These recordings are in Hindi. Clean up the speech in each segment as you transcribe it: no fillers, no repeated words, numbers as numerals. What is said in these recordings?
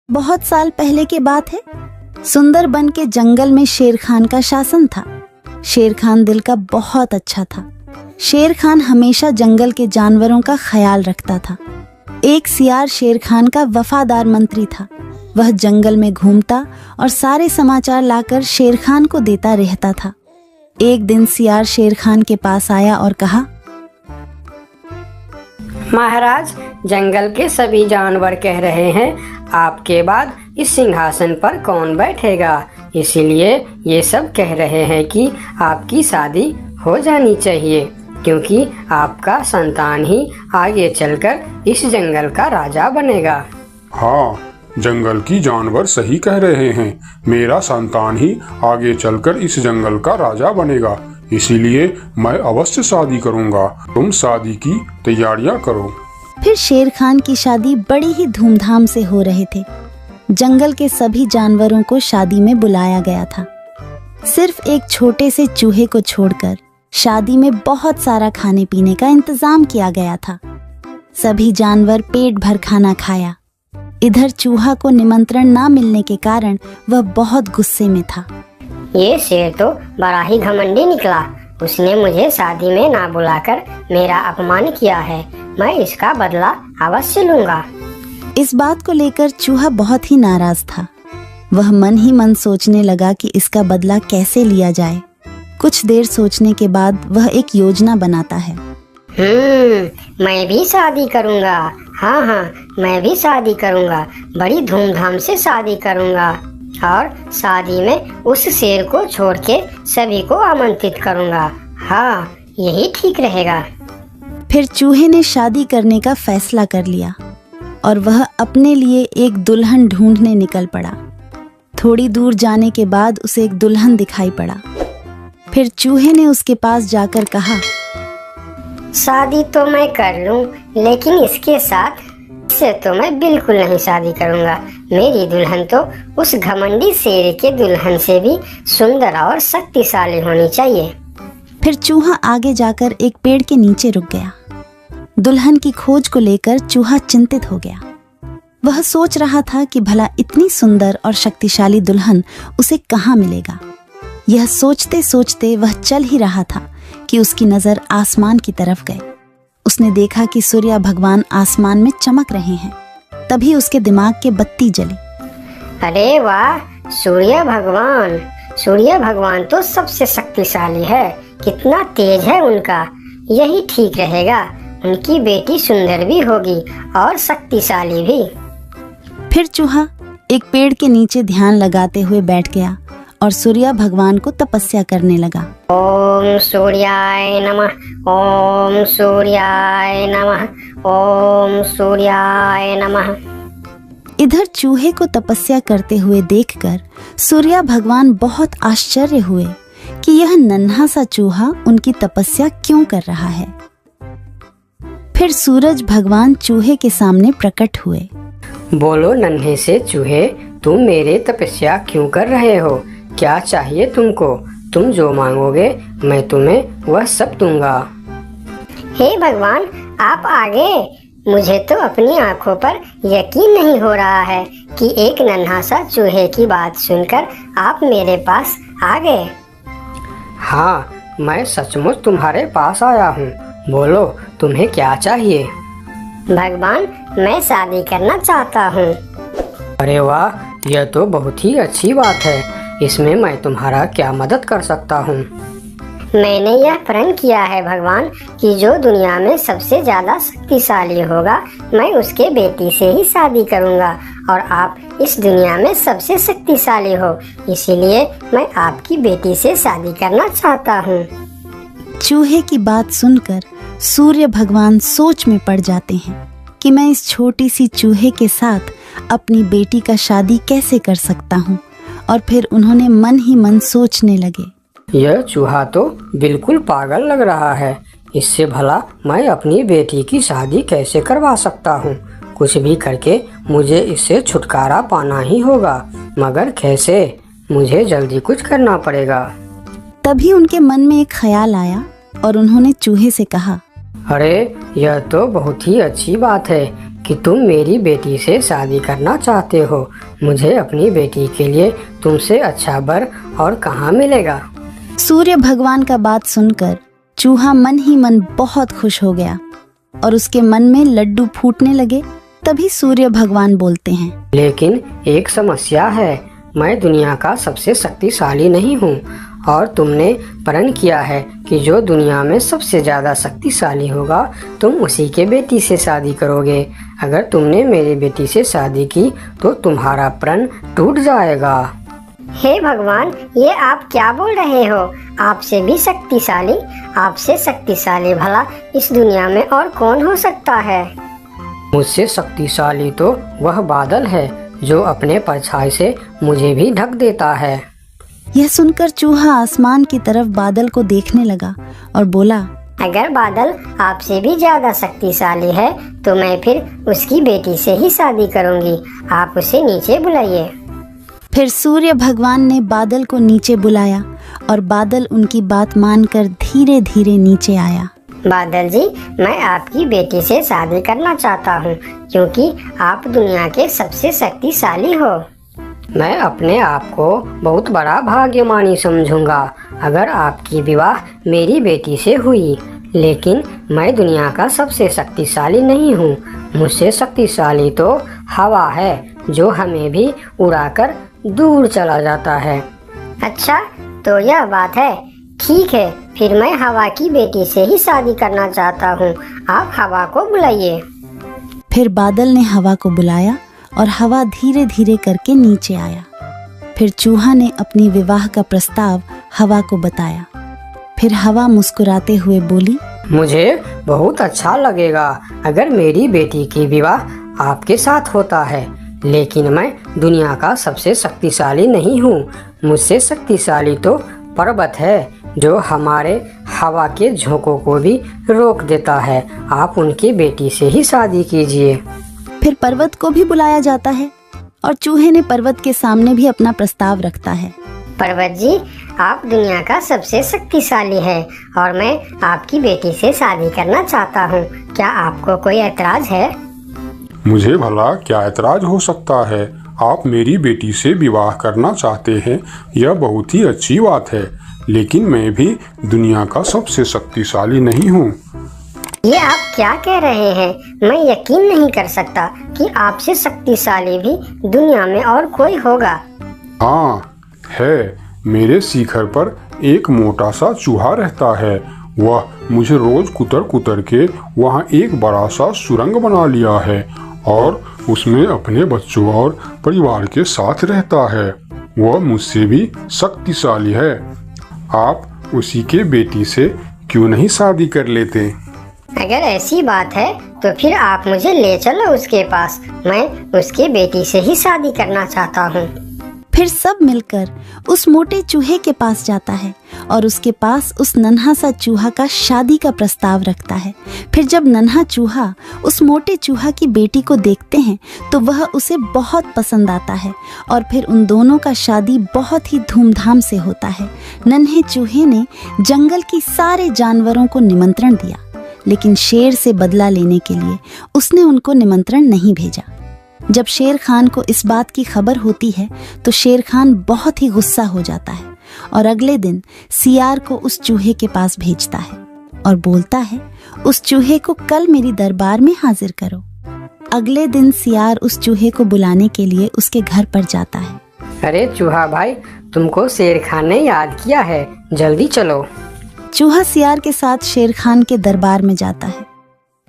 बहुत साल पहले की बात है। सुंदरबन के जंगल में शेर खान का शासन था। शेर खान दिल का बहुत अच्छा था। शेर खान हमेशा जंगल के जानवरों का ख्याल रखता था। एक सियार शेर खान का वफादार मंत्री था। वह जंगल में घूमता और सारे समाचार लाकर शेर खान को देता रहता था। एक दिन सियार शेर खान के पास आया और कहा, महाराज, जंगल के सभी जानवर कह रहे हैं आपके बाद इस सिंहासन पर कौन बैठेगा। इसीलिए ये सब कह रहे हैं कि आपकी शादी हो जानी चाहिए, क्योंकि आपका संतान ही आगे चलकर इस जंगल का राजा बनेगा। हाँ, जंगल की जानवर सही कह रहे हैं। मेरा संतान ही आगे चलकर इस जंगल का राजा बनेगा। इसीलिए मैं अवश्य शादी करूंगा। तुम शादी की तैयारियां करो। फिर शेर खान की शादी बड़ी ही धूमधाम से हो रहे थे। जंगल के सभी जानवरों को शादी में बुलाया गया था। सिर्फ एक छोटे से चूहे को छोड़कर शादी में बहुत सारा खाने पीने का इंतजाम किया गया था। सभी जानवर पेट भर खाना खाया। इधर चूहा को निमंत्रण ना मिलने के कारण वह बहुत गुस्से में था। ये शेर तो बड़ा ही घमंडी निकला। उसने मुझे शादी में ना बुलाकर मेरा अपमान किया है। मैं इसका बदला अवश्य लूंगा। इस बात को लेकर चूहा बहुत ही नाराज था। वह मन ही मन सोचने लगा कि इसका बदला कैसे लिया जाए। कुछ देर सोचने के बाद वह एक योजना बनाता है। मैं भी शादी करूंगा। हाँ, मैं भी शादी करूंगा। बड़ी धूमधाम से शादी करूंगा और शादी में उस शेर को छोड़ के सभी को आमंत्रित करूंगा। हाँ, यही ठीक रहेगा। फिर चूहे ने शादी करने का फैसला कर लिया और वह अपने लिए एक दुल्हन ढूंढने निकल पड़ा। थोड़ी दूर जाने के बाद उसे एक दुल्हन दिखाई पड़ा। फिर चूहे ने उसके पास जाकर कहा, शादी तो मैं कर लूं, लेकिन इसके साथ से तो मैं बिल्कुल नहीं शादी करूंगा। मेरी दुल्हन तो उस घमंडी शेर के दुल्हन से भी सुंदर और शक्तिशाली होनी चाहिए। फिर चूहा आगे जाकर एक पेड़ के नीचे रुक गया। दुल्हन की खोज को लेकर चूहा चिंतित हो गया। वह सोच रहा था कि भला इतनी सुंदर और शक्तिशाली दुल्हन उसे कहाँ मिलेगा। यह सोचते सोचते वह चल ही रहा था कि उसकी नजर आसमान की तरफ गई। उसने देखा कि सूर्य भगवान आसमान में चमक रहे हैं। तभी उसके दिमाग के बत्ती जली। अरे वाह, सूर्य भगवान तो सबसे शक्तिशाली है। कितना तेज है उनका। यही ठीक रहेगा। उनकी बेटी सुंदर भी होगी और शक्तिशाली भी। फिर चूहा एक पेड़ के नीचे ध्यान लगाते हुए बैठ गया और सूर्य भगवान को तपस्या करने लगा। ओम सूर्याय नमः, ओम सूर्याय नमः, ओम सूर्याय नमः। इधर चूहे को तपस्या करते हुए देखकर सूर्य भगवान बहुत आश्चर्य हुए कि यह नन्हा सा चूहा उनकी तपस्या क्यों कर रहा है। फिर सूरज भगवान चूहे के सामने प्रकट हुए। बोलो नन्हे से चूहे, तुम मेरे तपस्या क्यों कर रहे हो? क्या चाहिए तुमको? तुम जो मांगोगे मैं तुम्हें वह सब दूंगा। हे भगवान, आप आगे। मुझे तो अपनी आंखों पर यकीन नहीं हो रहा है कि एक नन्हा सा चूहे की बात सुनकर आप मेरे पास आ गए। हाँ, मैं सचमुच तुम्हारे पास आया हूँ। बोलो तुम्हें क्या चाहिए? भगवान, मैं शादी करना चाहता हूँ। अरे वाह, यह तो बहुत ही अच्छी बात है। इसमें मैं तुम्हारा क्या मदद कर सकता हूँ? मैंने यह प्रण किया है भगवान कि जो दुनिया में सबसे ज्यादा शक्तिशाली होगा मैं उसके बेटी से ही शादी करूँगा और आप इस दुनिया में सबसे शक्तिशाली हो। इसीलिए मैं आपकी बेटी से शादी करना चाहता हूँ। चूहे की बात सुनकर सूर्य भगवान सोच में पड़ जाते हैं कि मैं इस छोटी सी चूहे के साथ अपनी बेटी का शादी कैसे कर सकता हूँ। और फिर उन्होंने मन ही मन सोचने लगे, यह चूहा तो बिल्कुल पागल लग रहा है। इससे भला मैं अपनी बेटी की शादी कैसे करवा सकता हूँ? कुछ भी करके मुझे इससे छुटकारा पाना ही होगा, मगर कैसे? मुझे जल्दी कुछ करना पड़ेगा। तभी उनके मन में एक ख्याल आया और उन्होंने चूहे से कहा, अरे यह तो बहुत ही अच्छी बात है। कि तुम मेरी बेटी से शादी करना चाहते हो। मुझे अपनी बेटी के लिए तुमसे अच्छा वर और कहाँ मिलेगा। सूर्य भगवान का बात सुनकर चूहा मन ही मन बहुत खुश हो गया और उसके मन में लड्डू फूटने लगे। तभी सूर्य भगवान बोलते हैं, लेकिन एक समस्या है, मैं दुनिया का सबसे शक्तिशाली नहीं हूँ और तुमने प्रण किया है कि जो दुनिया में सबसे ज्यादा शक्तिशाली होगा तुम उसी के बेटी से शादी करोगे। अगर तुमने मेरी बेटी से शादी की तो तुम्हारा प्रण टूट जाएगा। हे भगवान, ये आप क्या बोल रहे हो? आपसे भी शक्तिशाली? आपसे शक्तिशाली भला इस दुनिया में और कौन हो सकता है? मुझसे शक्तिशाली तो वह बादल है जो अपने परछाई से मुझे भी ढक देता है। यह सुनकर चूहा आसमान की तरफ बादल को देखने लगा और बोला, अगर बादल आपसे भी ज्यादा शक्तिशाली है तो मैं फिर उसकी बेटी से ही शादी करूंगी। आप उसे नीचे बुलाइए। फिर सूर्य भगवान ने बादल को नीचे बुलाया और बादल उनकी बात मानकर धीरे धीरे नीचे आया। बादल जी, मैं आपकी बेटी से शादी करना चाहता हूँ क्योंकि आप दुनिया के सबसे शक्तिशाली हो। मैं अपने आप को बहुत बड़ा भाग्यमानी समझूंगा अगर आपकी विवाह मेरी बेटी से हुई, लेकिन मैं दुनिया का सबसे शक्तिशाली नहीं हूँ। मुझसे शक्तिशाली तो हवा है जो हमें भी उड़ाकर दूर चला जाता है। अच्छा, तो यह बात है। ठीक है, फिर मैं हवा की बेटी से ही शादी करना चाहता हूँ। आप हवा को बुलाइए। फिर बादल ने हवा को बुलाया और हवा धीरे धीरे करके नीचे आया। फिर चूहा ने अपनी विवाह का प्रस्ताव हवा को बताया। फिर हवा मुस्कुराते हुए बोली, मुझे बहुत अच्छा लगेगा अगर मेरी बेटी की विवाह आपके साथ होता है, लेकिन मैं दुनिया का सबसे शक्तिशाली नहीं हूँ। मुझसे शक्तिशाली तो पर्वत है जो हमारे हवा के झोंकों को भी रोक देता है। आप उनकी बेटी से ही शादी कीजिए। फिर पर्वत को भी बुलाया जाता है और चूहे ने पर्वत के सामने भी अपना प्रस्ताव रखता है। पर्वत जी, आप दुनिया का सबसे शक्तिशाली है और मैं आपकी बेटी से शादी करना चाहता हूँ। क्या आपको कोई ऐतराज है? मुझे भला क्या ऐतराज हो सकता है? आप मेरी बेटी से विवाह करना चाहते हैं, यह बहुत ही अच्छी बात है, लेकिन मैं भी दुनिया का सबसे शक्तिशाली नहीं हूँ। ये आप क्या कह रहे हैं? मैं यकीन नहीं कर सकता कि आपसे शक्तिशाली भी दुनिया में और कोई होगा। हाँ है, मेरे शिखर पर एक मोटा सा चूहा रहता है। वह मुझे रोज कुतर कुतर के वहाँ एक बड़ा सा सुरंग बना लिया है और उसमें अपने बच्चों और परिवार के साथ रहता है। वह मुझसे भी शक्तिशाली है। आप उसी के बेटी से क्यों नहीं शादी कर लेते? अगर ऐसी बात है तो फिर आप मुझे ले चलो उसके पास। मैं उसके बेटी से ही शादी करना चाहता हूँ। फिर सब मिलकर उस मोटे चूहे के पास जाता है और उसके पास उस नन्हा सा चूहा का शादी का प्रस्ताव रखता है। फिर जब नन्हा चूहा उस मोटे चूहा की बेटी को देखते हैं तो वह उसे बहुत पसंद आता है और फिर उन दोनों का शादी बहुत ही धूमधाम से होता है। नन्हे चूहे ने जंगल की सारे जानवरों को निमंत्रण दिया, लेकिन शेर से बदला लेने के लिए उसने उनको निमंत्रण नहीं भेजा। जब शेर खान को इस बात की खबर होती है तो शेर खान बहुत ही गुस्सा हो जाता है और अगले दिन सियार को उस चूहे के पास भेजता है और बोलता है, उस चूहे को कल मेरी दरबार में हाजिर करो। अगले दिन सियार उस चूहे को बुलाने के लिए उसके घर पर जाता है। अरे चूहा भाई, तुमको शेर खान ने याद किया है, जल्दी चलो। चूहा सियार के साथ शेर खान के दरबार में जाता है।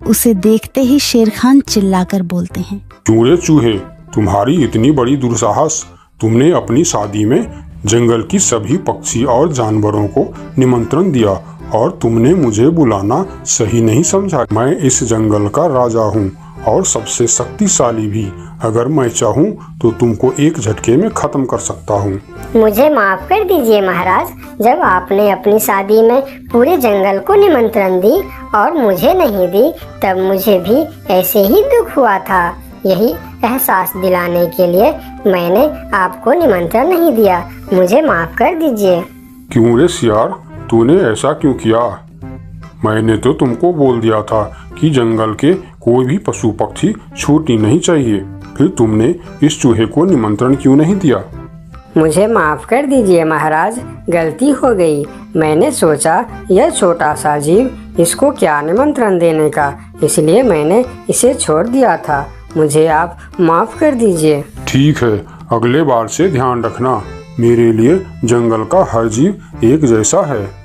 उसे देखते ही शेर खान चिल्लाकर बोलते हैं, क्यों रे चूहे, तुम्हारी इतनी बड़ी दुस्साहस? तुमने अपनी शादी में जंगल की सभी पक्षी और जानवरों को निमंत्रण दिया और तुमने मुझे बुलाना सही नहीं समझा। मैं इस जंगल का राजा हूँ और सबसे शक्तिशाली भी। अगर मैं चाहूँ तो तुमको एक झटके में खत्म कर सकता हूँ। मुझे माफ कर दीजिए महाराज, जब आपने अपनी शादी में पूरे जंगल को निमंत्रण दी और मुझे नहीं दी तब मुझे भी ऐसे ही दुख हुआ था। यही एहसास दिलाने के लिए मैंने आपको निमंत्रण नहीं दिया। मुझे माफ कर दीजिए। क्यों रे सियार, तूने ऐसा क्यों किया? मैंने तो तुमको बोल दिया था कि जंगल के कोई भी पशु पक्षी छूटनी नहीं चाहिए। फिर तुमने इस चूहे को निमंत्रण क्यों नहीं दिया? मुझे माफ कर दीजिए महाराज, गलती हो गई। मैंने सोचा यह छोटा सा जीव, इसको क्या निमंत्रण देने का, इसलिए मैंने इसे छोड़ दिया था। मुझे आप माफ कर दीजिए। ठीक है, अगले बार से ध्यान रखना। मेरे लिए जंगल का हर जीव एक जैसा है।